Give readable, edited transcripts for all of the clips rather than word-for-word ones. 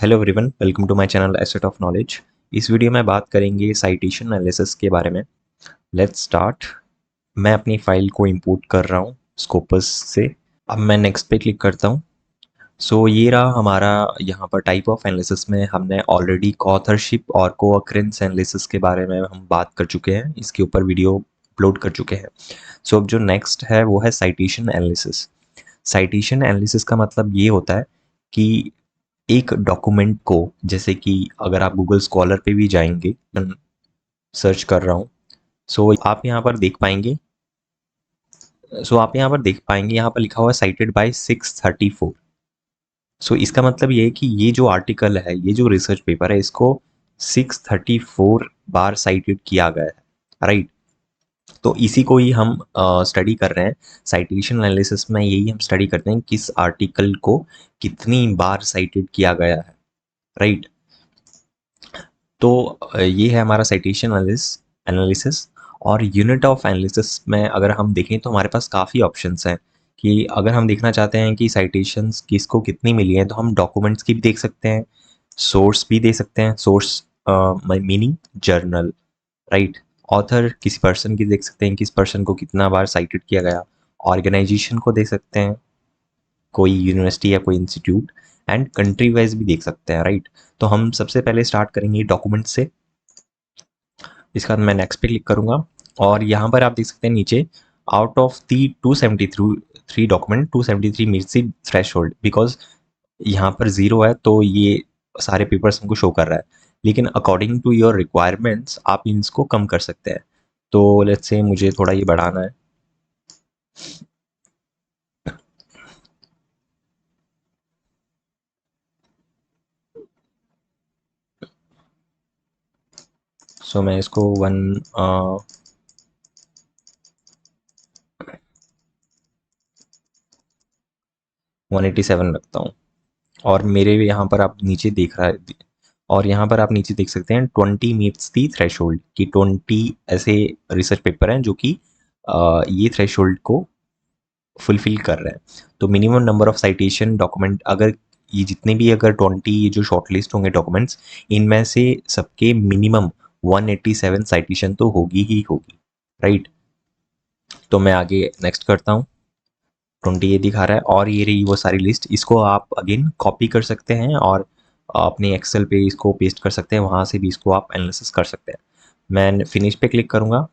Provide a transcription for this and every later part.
Hello everyone, welcome to my channel asset of knowledge. इस video में बात करेंगे साइटेशन एनालिसिस के बारे में। Let's start. मैं अपनी फाइल को इंपोर्ट कर रहा हूँ स्कोपस से। अब मैं नेक्स्ट पे क्लिक करता हूँ। सो ये रहा हमारा, यहाँ पर टाइप ऑफ एनालिसिस में हमने ऑलरेडी ऑथरशिप और कोअक्रेंस एनालिसिस के बारे में हम बात कर चुके हैं, इसके ऊपर वीडियो अपलोड कर चुके हैं। सो अब जो नेक्स्ट है वो है साइटेशन एनालिसिस। साइटेशन एनालिसिस का मतलब ये होता है कि एक डॉक्यूमेंट को, जैसे कि अगर आप गूगल स्कॉलर पे भी जाएंगे, सर्च कर रहा हूँ, सो आप यहाँ पर देख पाएंगे यहाँ पर लिखा हुआ है साइटेड बाय 634। सो इसका मतलब ये है कि ये जो आर्टिकल है, ये जो रिसर्च पेपर है, इसको 634 बार साइटेड किया गया है, राइट। तो इसी को ही हम स्टडी कर रहे हैं। साइटेशन एनालिसिस में यही हम स्टडी करते हैं, किस आर्टिकल को कितनी बार साइटेड किया गया है, राइट। तो ये है हमारा साइटेशन एनालिसिस। और यूनिट ऑफ एनालिसिस में अगर हम देखें तो हमारे पास काफ़ी ऑप्शंस हैं कि अगर हम देखना चाहते हैं कि साइटेशंस किसको कितनी मिली हैं, तो हम डॉक्यूमेंट्स की भी देख सकते हैं, सोर्स भी दे सकते हैं, source meaning journal, right. Author किसी पर्सन की देख सकते हैं, किस पर्सन को कितना बार साइटेड किया गया। ऑर्गेनाइजेशन को देख सकते हैं, कोई यूनिवर्सिटी या कोई इंस्टीट्यूट। एंड कंट्री वाइज भी देख सकते हैं, राइट। तो हम सबसे पहले स्टार्ट करेंगे डॉक्यूमेंट से। इसके बाद मैं नेक्स्ट पे क्लिक करूंगा और यहाँ पर आप देख सकते हैं नीचे, out of the 273 document 273 meets the threshold, because यहाँ पर जीरो है तो ये सारे पेपर्स हमको शो कर रहा है, लेकिन अकॉर्डिंग टू योर रिक्वायरमेंट्स आप इसको कम कर सकते हैं। तो लेट्स से मुझे थोड़ा ये बढ़ाना है। सो मैं इसको 187 रखता हूँ। और मेरे यहाँ पर आप नीचे देख रहा है, और यहाँ पर आप नीचे देख सकते हैं 20 मीट्स दी थ्रेशोल्ड, कि 20 ऐसे रिसर्च पेपर हैं जो कि ये थ्रेशोल्ड को फुलफिल कर रहे हैं। तो minimum number of citation document, अगर ये जितने भी, अगर 20 ये जो शॉर्टलिस्ट होंगे डॉक्यूमेंट्स, इनमें से सबके मिनिमम 187 साइटेशन तो होगी ही होगी, राइट। तो मैं आगे नेक्स्ट करता हूँ। 20 ये दिखा रहा है और ये रही वो सारी लिस्ट। इसको आप अगेन कॉपी कर सकते हैं और अपने एक्सेल पे इसको पेस्ट कर सकते हैं, वहाँ से भी इसको आप एनालिसिस कर सकते हैं। मैं फिनिश पे क्लिक करूँगा।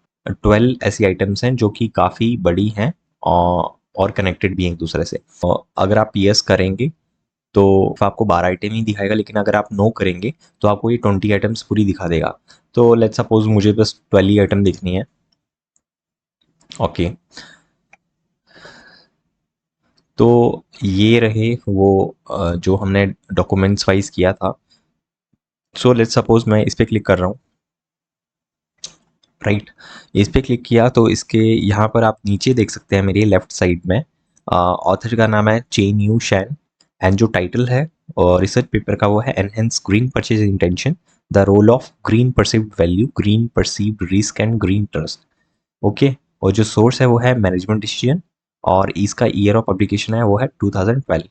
12 ऐसी आइटम्स हैं जो कि काफ़ी बड़ी हैं और कनेक्टेड भी हैं एक दूसरे से। और अगर आप यस करेंगे तो आपको 12 आइटम ही दिखाएगा, लेकिन अगर आप नो करेंगे तो आपको ये 20 आइटम्स पूरी दिखा देगा। तो लेट्स सपोज मुझे बस 12 ही आइटम देखनी है, ओके। तो ये रहे वो जो हमने डॉक्यूमेंट्स वाइज किया था। सो लेट्स सपोज मैं इस पर क्लिक कर रहा हूँ, राइट। इस पर क्लिक किया तो इसके यहाँ पर आप नीचे देख सकते हैं मेरे लेफ्ट साइड में, ऑथर का नाम है चेन यू शैन, एंड जो टाइटल है और रिसर्च पेपर का वो है enhance green purchase intention, the role of green perceived value, green perceived risk and green trust, okay. और जो सोर्स है वो है मैनेजमेंट डिसीजन, और इसका ईयर ऑफ पब्लिकेशन है वो है 2012।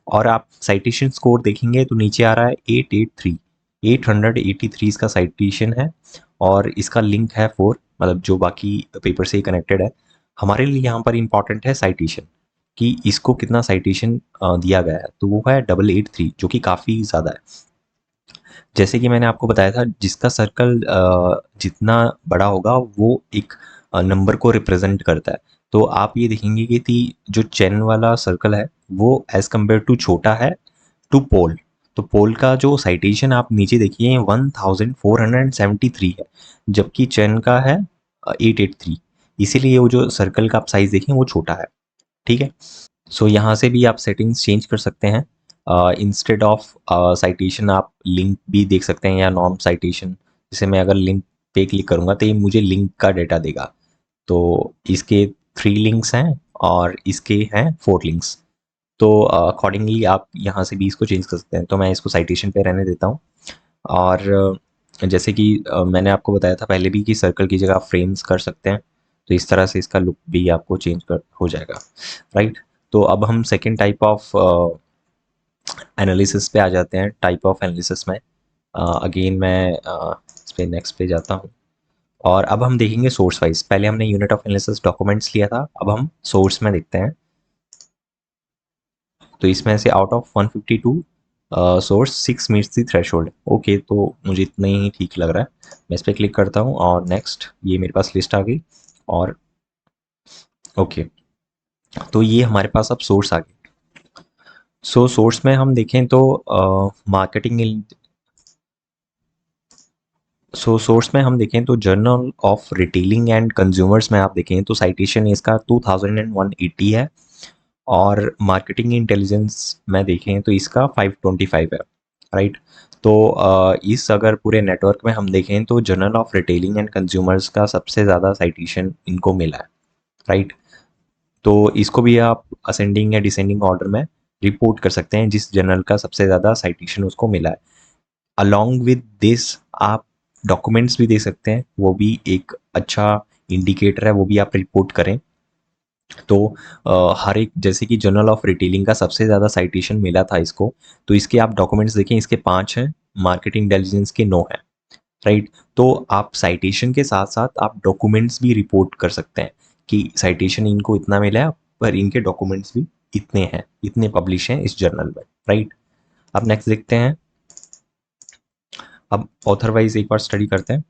और आप साइटेशन स्कोर देखेंगे तो नीचे आ रहा है 883 इसका साइटेशन है, और इसका लिंक है 4, मतलब जो बाकी पेपर से कनेक्टेड है। हमारे लिए यहाँ पर इंपॉर्टेंट है साइटेशन, कि इसको कितना साइटेशन दिया गया है, तो वो है 883, जो कि काफ़ी ज़्यादा है। जैसे कि मैंने आपको बताया था, जिसका सर्कल जितना बड़ा होगा वो एक नंबर को रिप्रेजेंट करता है। तो आप ये देखेंगे कि जो चेन वाला सर्कल है वो एज कम्पेयर टू छोटा है टू पोल। तो पोल का जो साइटेशन आप नीचे देखिए 1473 है, जबकि चेन का है 883। इसीलिए वो जो सर्कल का आप साइज देखें वो छोटा है, ठीक है। सो यहाँ से भी आप सेटिंग्स चेंज कर सकते हैं। इंस्टेड ऑफ साइटेशन आप लिंक भी देख सकते हैं या नॉन साइटेशन। जैसे मैं अगर लिंक पे क्लिक करूँगा तो ये मुझे लिंक का डेटा देगा। तो इसके 3 लिंक्स हैं और इसके हैं 4 लिंक्स। तो अकॉर्डिंगली आप यहाँ से भी इसको चेंज कर सकते हैं। तो मैं इसको साइटेशन पे रहने देता हूँ। और जैसे कि मैंने आपको बताया था पहले भी कि सर्कल की जगह आप फ्रेम्स कर सकते हैं, तो इस तरह से इसका लुक भी आपको चेंज कर हो जाएगा, राइट। तो अब हम सेकेंड टाइप ऑफ एनालिसिस पे आ जाते हैं, टाइप ऑफ एनालिसिस में। अगेन मैं इस पे नेक्स्ट पे जाता हूँ और अब हम देखेंगे सोर्स वाइज। पहले हमने यूनिट ऑफ एनालिसिस डॉक्यूमेंट्स लिया था, अब हम सोर्स में देखते हैं। तो इसमें से out of 152 source 6 meets the threshold. Okay, तो मुझे इतना ही ठीक लग रहा है। मैं इस पर क्लिक करता हूँ और नेक्स्ट, ये मेरे पास लिस्ट आ गई। और ओके, तो ये हमारे पास अब सोर्स आ गए। सो सोर्स में हम देखें तो मार्केटिंग, सोर्स में हम देखें तो journal of retailing and consumers में आप देखें तो साइटेशन इसका 2180 है। और मार्केटिंग इंटेलिजेंस में देखें तो इसका 525 है। राइट। तो इस अगर पूरे नेटवर्क में हम देखें तो journal of retailing and consumers का सबसे ज़्यादा साइटेशन इनको मिला है। राइट। तो इसको भी आप असेंडिंग या डिसेंडिंग ऑर्डर में रिपोर्ट कर सकते हैं, जिस जर्नल का सबसे ज़्यादा साइटेशन उसको मिला है। अलॉन्ग विद दिस आप डॉक्यूमेंट्स भी दे सकते हैं, वो भी एक अच्छा इंडिकेटर है, वो भी आप रिपोर्ट करें। तो हर एक, जैसे कि जर्नल ऑफ रिटेलिंग का सबसे ज़्यादा साइटेशन मिला था इसको, तो इसके आप डॉक्यूमेंट्स देखें, इसके 5 हैं, मार्केटिंग इंटेलिजेंस के 9 हैं। राइट। तो आप साइटेशन के साथ साथ आप डॉक्यूमेंट्स भी रिपोर्ट कर सकते हैं कि साइटेशन इनको इतना मिला है, पर इनके डॉक्यूमेंट्स भी इतने हैं, इतने पब्लिश हैं इस जर्नल में। राइट। अब नेक्स्ट देखते हैं, अब ऑथर वाइज एक बार स्टडी करते हैं।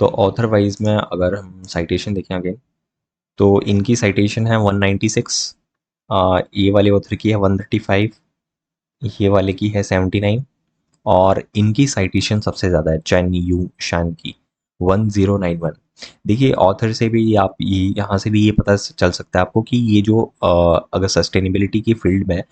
तो ऑथर वाइज में अगर हम साइटेशन देखें अगेन, तो इनकी साइटेशन है 196, ये वाले ऑथर की है 135, ये वाले की है 79, और इनकी साइटेशन सबसे ज़्यादा है चैन यू शान की 1091। देखिए, ऑथर से भी आप ये, यहाँ से भी ये पता चल सकता है आपको कि ये जो अगर सस्टेनेबिलिटी की फील्ड में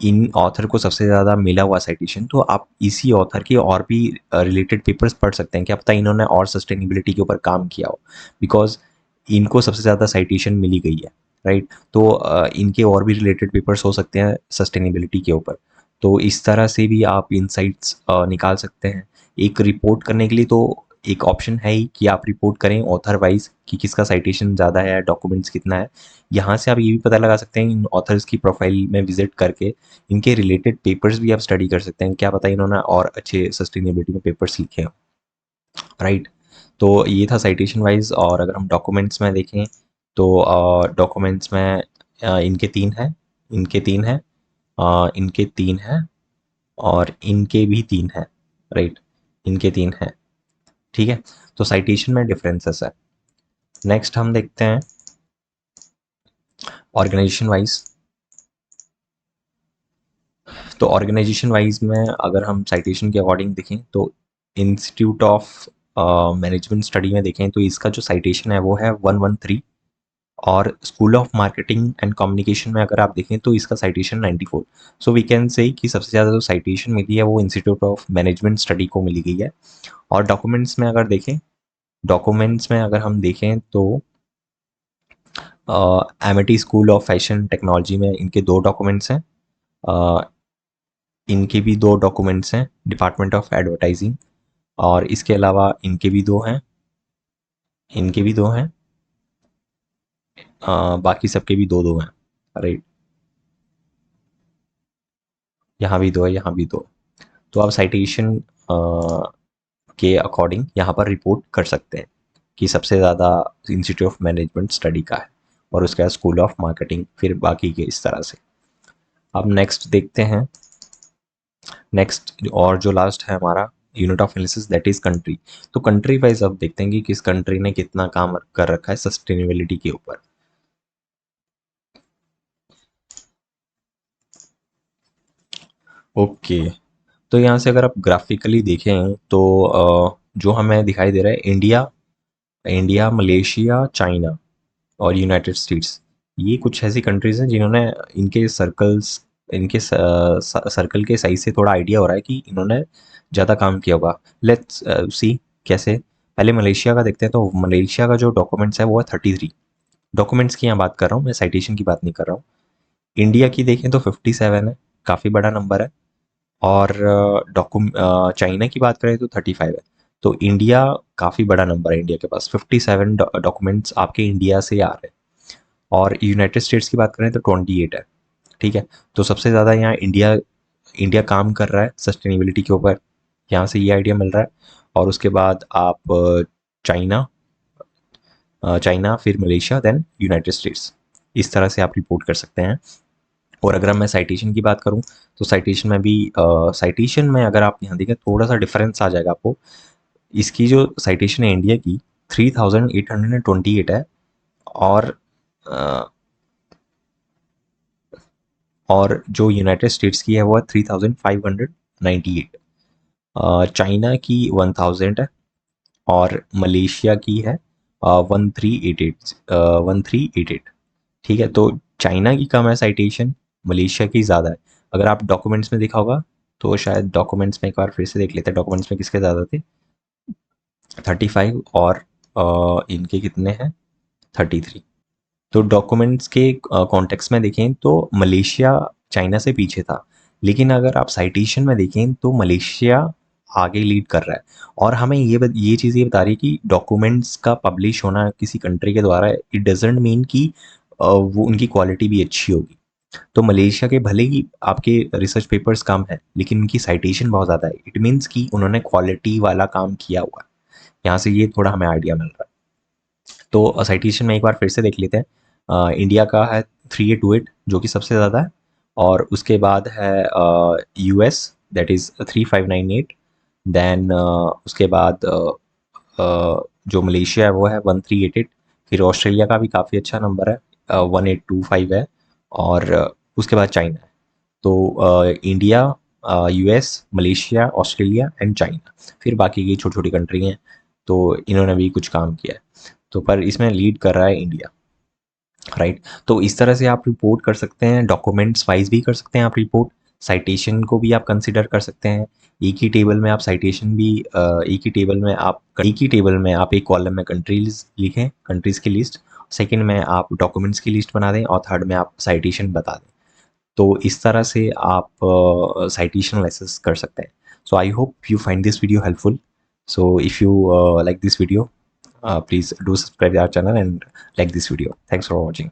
इन ऑथर को सबसे ज़्यादा मिला हुआ साइटेशन, तो आप इसी ऑथर के और भी रिलेटेड पेपर्स पढ़ सकते हैं, क्या पता इन्होंने और सस्टेनेबिलिटी के ऊपर काम किया हो, बिकॉज इनको सबसे ज़्यादा साइटेशन मिली गई है। राइट। तो इनके और भी रिलेटेड पेपर्स हो सकते हैं सस्टेनेबिलिटी के ऊपर। तो इस तरह से भी आप इंसाइट्स निकाल सकते हैं। एक रिपोर्ट करने के लिए तो एक ऑप्शन है ही कि आप रिपोर्ट करें ऑथर वाइज कि किसका साइटेशन ज़्यादा है, डॉक्यूमेंट्स कितना है। यहाँ से आप ये भी पता लगा सकते हैं इन ऑथर्स की प्रोफाइल में विजिट करके, इनके रिलेटेड पेपर्स भी आप स्टडी कर सकते हैं, क्या पता इन्होंने और अच्छे सस्टेनेबिलिटी में पेपर्स लिखे हों। राइट। तो ये था साइटेशन वाइज। और अगर हम डॉक्यूमेंट्स में देखें तो डॉक्यूमेंट्स में इनके 3 हैं, इनके 3 हैं, इनके 3 हैं, और इनके भी 3 हैं। राइट। इनके 3 हैं। ठीक है। तो साइटेशन में डिफरेंसेस है। नेक्स्ट हम देखते हैं ऑर्गेनाइजेशन वाइज। तो ऑर्गेनाइजेशन वाइज में अगर हम साइटेशन के अकॉर्डिंग देखें तो इंस्टीट्यूट ऑफ मैनेजमेंट स्टडी में देखें तो इसका जो साइटेशन है वो है 113। और school of marketing and communication में अगर आप देखें तो इसका citation 94। So we can say कि सबसे ज़्यादा जो साइटेशन मिली है वो इंस्टीट्यूट ऑफ मैनेजमेंट स्टडी को मिली गई है। और डॉक्यूमेंट्स में अगर देखें, डॉक्यूमेंट्स में अगर हम देखें तो Amity school of fashion technology में इनके 2 डॉक्यूमेंट्स हैं, इनके भी 2 डॉक्यूमेंट्स हैं डिपार्टमेंट ऑफ एडवर्टाइजिंग, और इसके अलावा इनके भी 2 हैं, इनके भी 2 हैं, बाकी सबके भी 2-2 हैं। राइट। यहाँ भी 2 है, यहाँ भी 2 है। तो आप साइटेशन के अकॉर्डिंग यहाँ पर रिपोर्ट कर सकते हैं कि सबसे ज़्यादा इंस्टीट्यूट ऑफ मैनेजमेंट स्टडी का है, और उसके बाद स्कूल ऑफ मार्केटिंग, फिर बाकी के इस तरह से। अब नेक्स्ट देखते हैं, नेक्स्ट और जो लास्ट है हमारा unit of analysis, that is country. तो कंट्री वाइज अब देखते हैं कि किस कंट्री ने कितना काम कर रखा है सस्टेनेबिलिटी के ऊपर। ओके, तो यहाँ से अगर आप ग्राफिकली देखें तो जो हमें दिखाई दे रहा है, इंडिया, इंडिया, मलेशिया, चाइना और यूनाइटेड स्टेट्स, ये कुछ ऐसी कंट्रीज़ हैं जिन्होंने, इनके सर्कल्स, इनके सर्कल के साइज से थोड़ा आइडिया हो रहा है कि इन्होंने ज़्यादा काम किया होगा। लेट्स सी कैसे। पहले मलेशिया का देखते हैं, तो मलेशिया का जो डॉक्यूमेंट्स है वो है 33। डॉक्यूमेंट्स की यहाँ बात कर रहा हूँ मैं, साइटेशन की बात नहीं कर रहा हूँ। इंडिया की देखें तो 57 है, काफ़ी बड़ा नंबर है। और चाइना की बात करें तो 35 है। तो इंडिया काफ़ी बड़ा नंबर है, इंडिया के पास 57 डॉक्यूमेंट्स आपके इंडिया से आ रहे हैं। और यूनाइटेड स्टेट्स की बात करें तो 28 है। ठीक है, तो सबसे ज़्यादा यहाँ इंडिया इंडिया काम कर रहा है सस्टेनेबिलिटी के ऊपर, यहाँ से ये आइडिया मिल रहा है। और उसके बाद आप चाइना, चाइना फिर मलेशिया देन यूनाइटेड स्टेट्स, इस तरह से आप रिपोर्ट कर सकते हैं। और अगर मैं साइटेशन की बात करूं तो साइटेशन में भी साइटेशन में अगर आप यहाँ देखें थोड़ा सा डिफरेंस आ जाएगा आपको। इसकी जो साइटेशन है इंडिया की 3828 है, और अ, और जो यूनाइटेड स्टेट्स की है वो है 3598। चाइना की 1000 है, और मलेशिया की है 1388। ठीक है, तो चाइना की कम है साइटेशन, मलेशिया की ज़्यादा है। अगर आप डॉक्यूमेंट्स में देखा होगा तो शायद डॉक्यूमेंट्स में एक बार फिर से देख लेते हैं, डॉक्यूमेंट्स में किसके ज़्यादा थे, 35, और इनके कितने हैं, 33। तो डॉक्यूमेंट्स के कॉन्टेक्स्ट में देखें तो मलेशिया चाइना से पीछे था, लेकिन अगर आप साइटेशन में देखें तो मलेशिया आगे लीड कर रहा है। और हमें ये चीज़ ये बता रही है कि डॉक्यूमेंट्स का पब्लिश होना किसी कंट्री के द्वारा इट डजेंट मीन कि वो उनकी क्वालिटी भी अच्छी होगी। तो मलेशिया के भले ही आपके रिसर्च पेपर्स कम है लेकिन उनकी साइटेशन बहुत ज़्यादा है, इट मीन्स कि उन्होंने क्वालिटी वाला काम किया हुआ है। यहाँ से ये थोड़ा हमें आइडिया मिल रहा है। तो साइटेशन में एक बार फिर से देख लेते हैं। इंडिया का है 3828 जो कि सबसे ज़्यादा है, और उसके बाद है यूएस दैट इज़ 3598। देन उसके बाद जो मलेशिया है वो है 1388। फिर ऑस्ट्रेलिया का भी काफ़ी अच्छा नंबर है, 1825 है। और उसके बाद चाइना है। तो India, US, Malaysia, Australia and China, फिर बाकी की छोटी छोटी कंट्री हैं। तो इन्होंने भी कुछ काम किया है, तो पर इसमें लीड कर रहा है इंडिया, राइट। तो इस तरह से आप रिपोर्ट कर सकते हैं, डॉक्यूमेंट्स वाइज भी कर सकते हैं आप रिपोर्ट, साइटेशन को भी आप कंसिडर कर सकते हैं। एक ही टेबल में आप साइटेशन भी एक ही टेबल में आप एक कॉलम में कंट्रीज लिखें, कंट्रीज की लिस्ट, सेकंड में आप डॉक्यूमेंट्स की लिस्ट बना दें, और थर्ड में आप साइटेशन बता दें। तो इस तरह से आप साइटेशन एनालिसिस कर सकते हैं। So I hope you find this video helpful. So if you like this video, please do subscribe our channel and like this video. Thanks for watching.